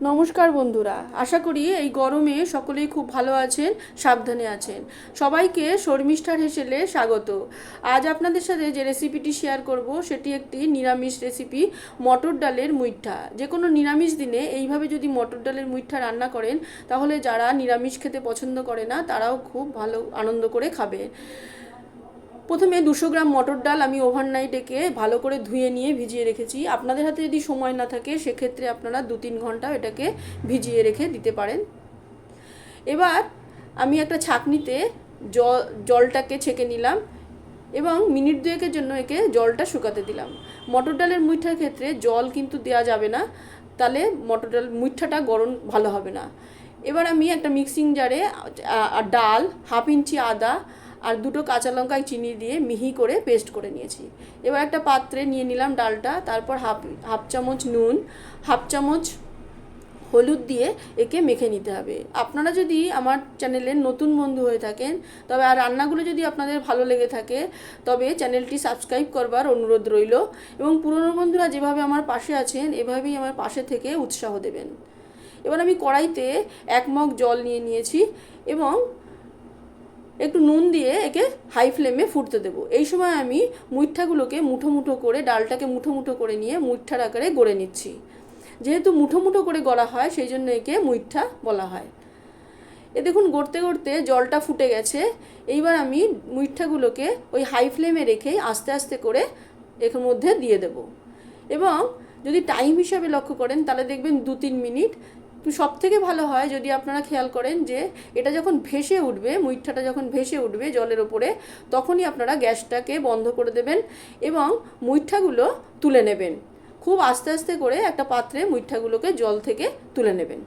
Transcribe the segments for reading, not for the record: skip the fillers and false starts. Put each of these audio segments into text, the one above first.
নমস্কার বন্ধুরা, আশা করি এই গরমে সকলেই খুব ভালো আছেন, সাবধানে আছেন। সবাইকে শর্মিষ্ঠার হেসেলে স্বাগত। আজ আপনাদের সাথে যে রেসিপিটি শেয়ার করব সেটি একটি নিরামিষ রেসিপি, মটর ডালের মুইঠা। যে কোনো নিরামিষ দিনে এইভাবে যদি মটর ডালের মুইঠা রান্না করেন তাহলে যারা নিরামিষ খেতে পছন্দ করে না তারাও খুব ভালো আনন্দ করে খাবে। প্রথমে 200 গ্রাম মটর ডাল আমি ওভারনাইট একে ভালো করে ধুয়ে নিয়ে ভিজিয়ে রেখেছি। আপনাদের হাতে যদি সময় না থাকে সেক্ষেত্রে আপনারা 2-3 ঘন্টা এটাকে ভিজিয়ে রেখে দিতে পারেন। এবার আমি একটা ছাঁকনিতে জলটাকে ছেঁকে নিলাম এবং মিনিট 2-এর জন্য একে জলটা শুকাতে দিলাম। মটর ডালের মুইঠার ক্ষেত্রে জল কিন্তু দেওয়া যাবে না, তাহলে মটর ডাল মুইঠাটা গরম ভালো হবে না। এবার আমি একটা মিক্সিং জারে ডাল, 1/2 ইঞ্চি আদা আর 2টো কাঁচা লঙ্কা চিনি দিয়ে মিহি করে পেস্ট করে নিয়েছি। এবার একটা পাত্রে নিয়ে নিলাম ডালটা, তারপর হাফ চামচ নুন, হাফ চামচ হলুদ দিয়ে একে মেখে নিতে হবে। আপনারা যদি আমার চ্যানেলের নতুন বন্ধু হয়ে থাকেন তবে আর রান্নাগুলো যদি আপনাদের ভালো লেগে থাকে তবে চ্যানেলটি সাবস্ক্রাইব করবার অনুরোধ রইল এবং পুরনো বন্ধুরা যেভাবে আমার পাশে আছেন এভাবেই আমার পাশে থেকে উৎসাহ দেবেন। এবার আমি কড়াইতে 1 মগ জল নিয়ে নিয়েছি এবং একটু নুন দিয়ে একে হাই ফ্লেমে ফুটতে দেবো। এই সময় আমি মুইঠাগুলোকে মুঠো মুঠো করে, ডালটাকে মুঠো মুঠো করে নিয়ে মুইঠার আকারে গড়ে নিচ্ছি। যেহেতু মুঠো মুঠো করে গড়া হয় সেই জন্য একে মুইঠা বলা হয়। দেখুন গড়তে গড়তে জলটা ফুটে গেছে। এইবার আমি মুইঠাগুলোকে ওই হাই ফ্লেমে রেখেই আস্তে আস্তে করে এর মধ্যে দিয়ে দেব এবং যদি টাইম হিসাবে লক্ষ্য করেন তাহলে দেখবেন 2-3 মিনিট। সব থেকে ভালো হয় যদি আপনারা খেয়াল করেন যে এটা যখন ভেসে উঠবে, মুইঠাটা যখন ভেসে উঠবে জলের ওপরে, তখনই আপনারা গ্যাসটাকে বন্ধ করে দেবেন এবং মুইঠাগুলো তুলে নেবেন। খুব আস্তে আস্তে করে একটা পাত্রে মুইঠাগুলোকে জল থেকে তুলে নেবেন।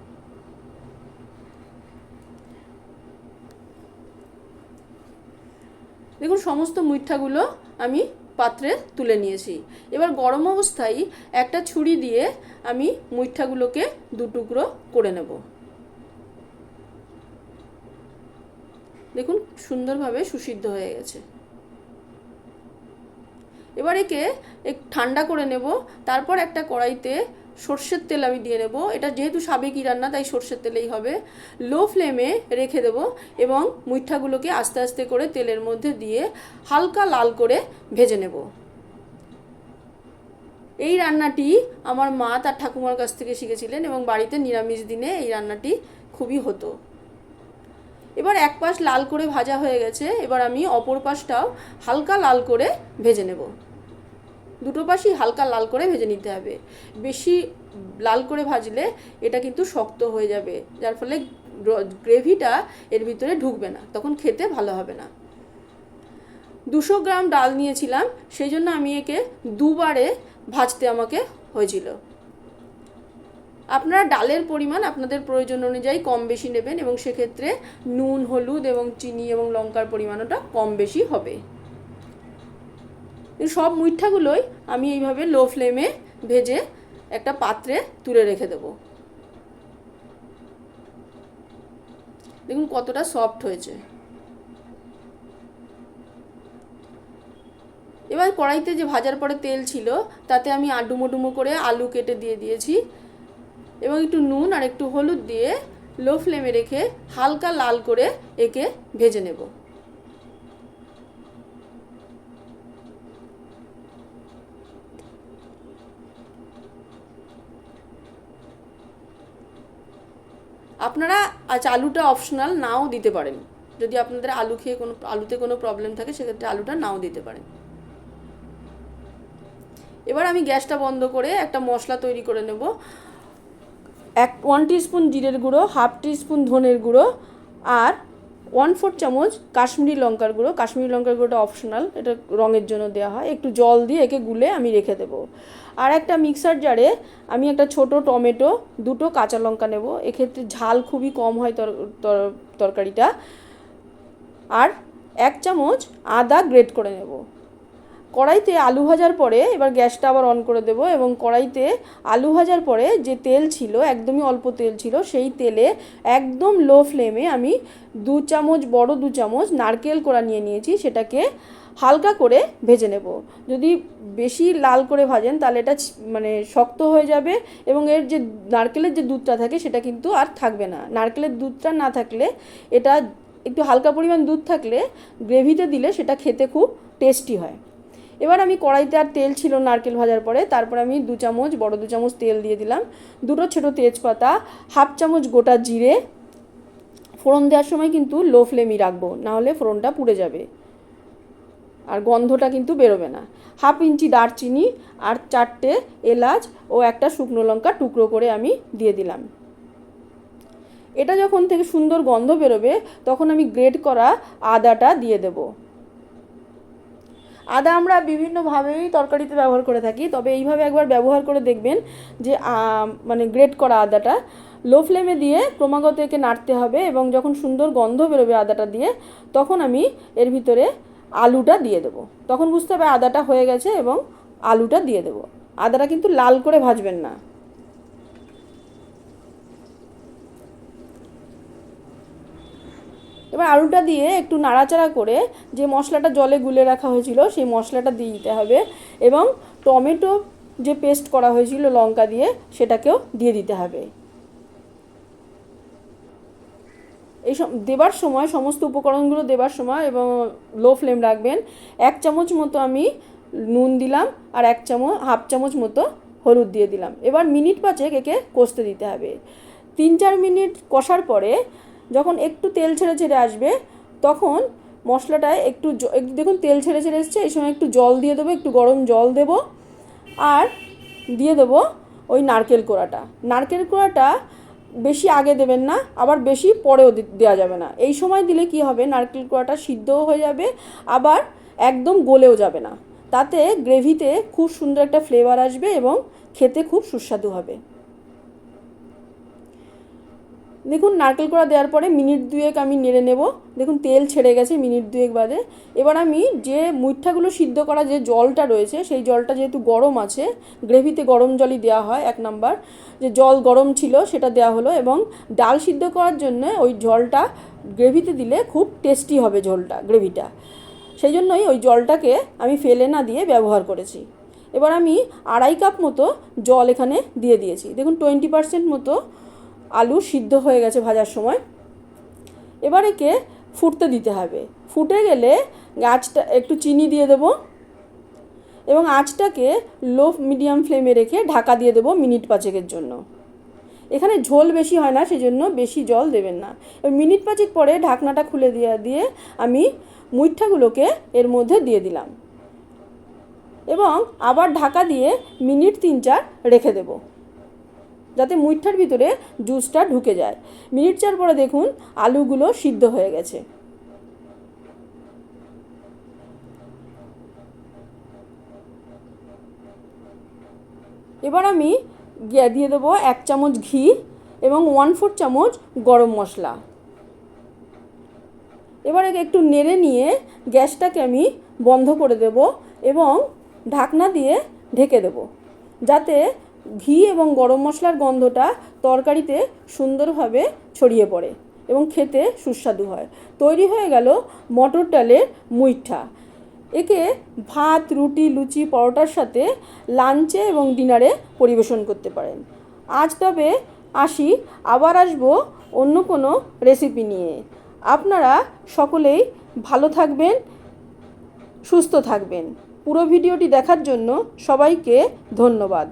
দেখুন সমস্ত মুইঠাগুলো আমি পাত্রে তুলে নিয়েছি। এবার গরম অবস্থায় একটা ছুরি দিয়ে আমি মুইঠাগুলোকে 2 টুকরো করে নেব। দেখুন সুন্দরভাবে সুসিদ্ধ হয়ে গেছে। এবার একে ঠান্ডা করে নেব। তারপর একটা কড়াইতে সর্ষের তেল আমি দিয়ে নেব। এটা যেহেতু সাবেকি রান্না তাই সর্ষের তেলেই হবে। লো ফ্লেমে রেখে দেব এবং মুইঠাগুলোকে আস্তে আস্তে করে তেলের মধ্যে দিয়ে হালকা লাল করে ভেজে নেব। এই রান্নাটি আমার মা তার ঠাকুমার কাছ থেকে শিখেছিলেন এবং বাড়িতে নিরামিষ দিনে এই রান্নাটি খুবই হতো। এবার এক পাশ লাল করে ভাজা হয়ে গেছে। এবার আমি অপর পাশটাও হালকা লাল করে ভেজে নেব। দুটো পাশই হালকা লাল করে ভেজে নিতে হবে। বেশি লাল করে ভাজলে এটা কিন্তু শক্ত হয়ে যাবে, যার ফলে গ্রেভিটা এর ভিতরে ঢুকবে না, তখন খেতে ভালো হবে না। 200 গ্রাম ডাল নিয়েছিলাম, সেই জন্য আমি একে 2 বারে ভাজতে আমাকে হয়েছিল। আপনারা ডালের পরিমাণ আপনাদের প্রয়োজন অনুযায়ী কম বেশি নেবেন এবং সেক্ষেত্রে নুন, হলুদ এবং চিনি এবং লঙ্কার পরিমাণটা কম বেশি হবে। সব মুইঠাগুলোই আমি এইভাবে লো ফ্লেমে ভেজে একটা পাত্রে তুলে রেখে দেব। দেখুন কতটা সফট হয়েছে। এবার কড়াইতে যে ভাজার পরে তেল ছিল তাতে আমি ডুমো ডুমো করে আলু কেটে দিয়ে দিয়েছি এবং একটু নুন আর একটু হলুদ দিয়ে লো ফ্লেমে রেখে হালকা লাল করে একে ভেজে নেব। আপনারা আজ আলুটা অপশনাল নাও দিতে পারেন, যদি আপনাদের আলুতে কোনো প্রবলেম থাকে সেক্ষেত্রে আলুটা নাও দিতে পারেন। এবার আমি গ্যাসটা বন্ধ করে একটা মশলা তৈরি করে নেব। 1 টিস্পুন জিরের গুঁড়ো, 1/2 টিস্পুন ধনের গুঁড়ো আর 1/4 চামচ কাশ্মীরি লঙ্কার গুঁড়ো। কাশ্মীরি লঙ্কার গুঁড়োটা অপশনাল, এটা রঙের জন্য দেওয়া হয়। একটু জল দিয়ে একে গুলে আমি রেখে দেবো। আর একটা মিক্সার জারে আমি একটা ছোট টমেটো, 2টো কাঁচা লঙ্কা নেব। এক্ষেত্রে ঝাল খুবই কম হয় তরকারিটা। আর 1 চামচ আদা গ্রেট করে নেব। কড়াইতে আলু ভাজার পরে এবার গ্যাসটা আবার অন করে দেব এবং কড়াইতে আলু ভাজার পরে যে তেল ছিল, একদমই অল্প তেল ছিল, সেই তেলে একদম লো ফ্লেমে আমি 2 চামচ, বড় 2 চামচ নারকেল কোড়া নিয়ে নিয়েছি, সেটাকে হালকা করে ভেজে নেব। যদি বেশি লাল করে ভাজেন তাহলে এটা মানে শক্ত হয়ে যাবে এবং এর যে নারকেলের যে দুধটা থাকে সেটা কিন্তু আর থাকবে না। নারকেলের দুধটা না থাকলে, এটা একটু হালকা পরিমাণ দুধ থাকলে গ্রেভিতে দিলে সেটা খেতে খুব টেস্টি হয়। এবার আমি কড়াইতে আর তেল ছিল নারকেল ভাজার পরে, তারপর আমি 2 চামচ, বড় 2 চামচ তেল দিয়ে দিলাম, 2টো ছোটো তেজপাতা, 1/2 চামচ গোটা জিরে। ফোড়ন দেওয়ার সময় কিন্তু লো ফ্লেমই রাখবো, নাহলে ফোড়নটা পুড়ে যাবে আর গন্ধটা কিন্তু বেরোবে না। 1/2 ইঞ্চি দারচিনি আর 4টে এলাচ ও একটা শুকনো লঙ্কা টুকরো করে আমি দিয়ে দিলাম। এটা যখন থেকে সুন্দর গন্ধ বেরোবে তখন আমি গ্রেট করা আদাটা দিয়ে দেব। আদা আমরা বিভিন্নভাবেই তরকারিতে ব্যবহার করে থাকি, তবে এইভাবে একবার ব্যবহার করে দেখবেন যে মানে গ্রেট করা আদাটা লো ফ্লেমে দিয়ে ক্রমাগত একে নাড়তে হবে এবং যখন সুন্দর গন্ধ বেরোবে আদাটা দিয়ে তখন আমি এর ভিতরে আলুটা দিয়ে দেবো। তখন বুঝতে হবে আদাটা হয়ে গেছে এবং আলুটা দিয়ে দেবো। আদাটা কিন্তু লাল করে ভাজবেন না। এবার আলুটা দিয়ে একটু নাড়াচাড়া করে যে মশলাটা জলে গুলে রাখা হয়েছিল সেই মশলাটা দিয়ে দিতে হবে এবং টমেটো যে পেস্ট করা হয়েছিল লঙ্কা দিয়ে সেটাকেও দিয়ে দিতে হবে। এই দেবার সময় সমস্ত উপকরণগুলো দেবার সময় এবং লো ফ্লেম রাখবেন। 1 চামচ মতো আমি নুন দিলাম আর 1/2 চামচ মতো হলুদ দিয়ে দিলাম। এবার মিনিট 5 একে কষতে দিতে হবে। 3-4 মিনিট কষার পরে যখন একটু তেল ছেড়ে ছেড়ে আসবে তখন মশলাটায় একটু দেখুন তেল ছেড়ে ছেড়ে এসছে, এই সময় একটু জল দিয়ে দেবো, একটু গরম জল দেব আর দিয়ে দেবো ওই নারকেল কোড়াটা। নারকেল কোড়াটা বেশি আগে দেবেন না, আবার বেশি পরেও দেওয়া যাবে না। এই সময় দিলে কি হবে, নারকেল কোড়াটা সিদ্ধও হয়ে যাবে আবার একদম গলেও যাবে না। তাতে গ্রেভিতে খুব সুন্দর একটা ফ্লেভার আসবে এবং খেতে খুব সুস্বাদু হবে। দেখুন নারকেল কোড়া দেওয়ার পরে মিনিট 2 আমি নেড়ে নেব। দেখুন তেল ছেড়ে গেছে মিনিট 2 বাদে। এবার আমি যে মুইঠাগুলো সিদ্ধ করা যে জলটা রয়েছে সেই জলটা যেহেতু গরম আছে, গ্রেভিতে গরম জলই দেওয়া হয় 1 নাম্বার, যে জল গরম ছিল সেটা দেওয়া হলো এবং ডাল সিদ্ধ করার জন্য ওই জলটা গ্রেভিতে দিলে খুব টেস্টি হবে ঝোলটা, গ্রেভিটা। সেই জন্যই ওই জলটাকে আমি ফেলে না দিয়ে ব্যবহার করেছি। এবার আমি 2.5 কাপ মতো জল এখানে দিয়ে দিয়েছি। দেখুন 20% মতো আলু সিদ্ধ হয়ে গেছে ভাজার সময়। এবার একে ফুটতে দিতে হবে। ফুটে গেলে আঁচটা একটু চিনি দিয়ে দেবো এবং আঁচটাকে লো মিডিয়াম ফ্লেমে রেখে ঢাকা দিয়ে দেবো মিনিট 5 জন্য। এখানে ঝোল বেশি হয় না, সেই জন্য বেশি জল দেবেন না। মিনিট 5 পরে ঢাকনাটা খুলে দিয়ে আমি মুইঠাগুলোকে এর মধ্যে দিয়ে দিলাম এবং আবার ঢাকা দিয়ে মিনিট 3-4 রেখে দেবো যাতে মুইঠার ভিতরে জুসটা ঢুকে যায়। মিনিট 4 পরে দেখুন আলুগুলো সিদ্ধ হয়ে গেছে। এবার আমি দিয়ে দেবো 1 চামচ ঘি এবং 1/4 চামচ গরম মশলা। এবার একটু নেড়ে নিয়ে গ্যাসটাকে আমি বন্ধ করে দেব এবং ঢাকনা দিয়ে ঢেকে দেব যাতে ঘি এবং গরম মশলার গন্ধটা তরকারিতে সুন্দরভাবে ছড়িয়ে পড়ে এবং খেতে সুস্বাদু হয়। তৈরি হয়ে গেল মটর ডালের মুইঠা। একে ভাত, রুটি, লুচি, পরোটার সাথে লাঞ্চে এবং ডিনারে পরিবেশন করতে পারেন। আজ তবে আসি, আবার আসবো অন্য কোনো রেসিপি নিয়ে। আপনারা সকলেই ভালো থাকবেন, সুস্থ থাকবেন। পুরো ভিডিওটি দেখার জন্য সবাইকে ধন্যবাদ।